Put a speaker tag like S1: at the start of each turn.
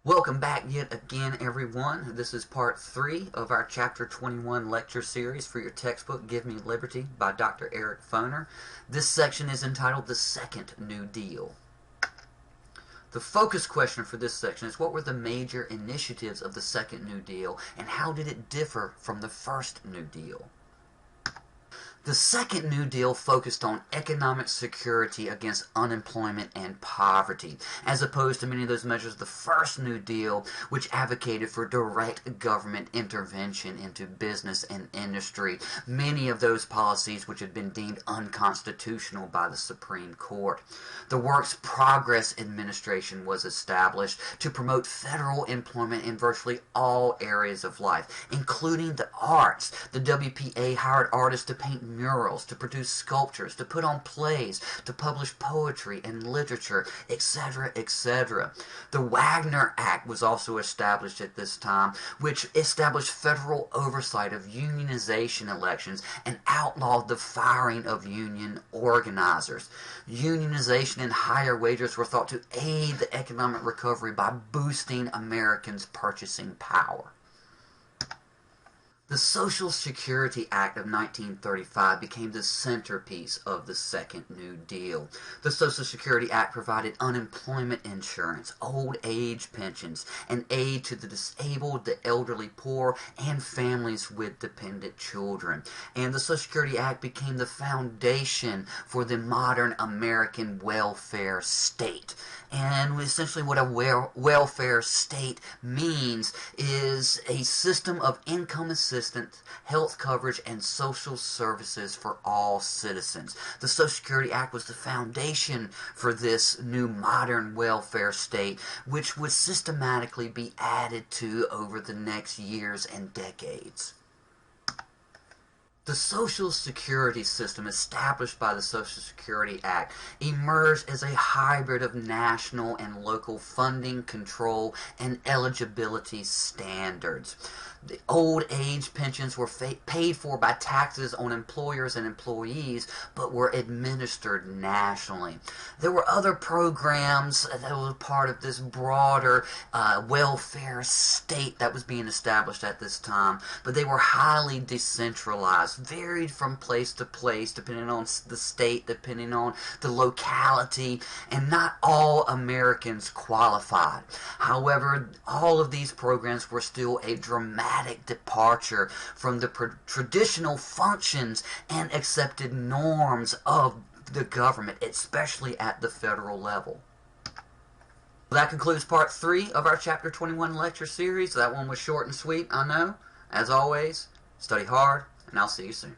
S1: Welcome back yet again, everyone. This is part 3 of our Chapter 21 lecture series for your textbook, Give Me Liberty by Dr. Eric Foner. This section is entitled The Second New Deal. The focus question for this section is, what were the major initiatives of the Second New Deal, and how did it differ from the First New Deal? The Second New Deal focused on economic security against unemployment and poverty, as opposed to many of those measures of the First New Deal, which advocated for direct government intervention into business and industry, many of those policies which had been deemed unconstitutional by the Supreme Court. The Works Progress Administration was established to promote federal employment in virtually all areas of life, including the arts. The WPA hired artists to paint murals, to produce sculptures, to put on plays, to publish poetry and literature, etc., etc. The Wagner Act was also established at this time, which established federal oversight of unionization elections and outlawed the firing of union organizers. Unionization and higher wages were thought to aid the economic recovery by boosting Americans' purchasing power. The Social Security Act of 1935 became the centerpiece of the Second New Deal. The Social Security Act provided unemployment insurance, old age pensions, and aid to the disabled, the elderly poor, and families with dependent children. And the Social Security Act became the foundation for the modern American welfare state. And essentially what a welfare state means is a system of income assistance, health coverage, and social services for all citizens. The Social Security Act was the foundation for this new modern welfare state, which would systematically be added to over the next years and decades. The Social Security system established by the Social Security Act emerged as a hybrid of national and local funding, control, and eligibility standards. The old age pensions were paid for by taxes on employers and employees, but were administered nationally. There were other programs that were part of this broader welfare state that was being established at this time, but they were highly decentralized, varied from place to place, depending on the state, depending on the locality, and not all Americans qualified. However, all of these programs were still a dramatic departure from the traditional functions and accepted norms of the government, especially at the federal level. That concludes part 3 of our Chapter 21 lecture series. That one was short and sweet, I know. As always, study hard, and I'll see you soon.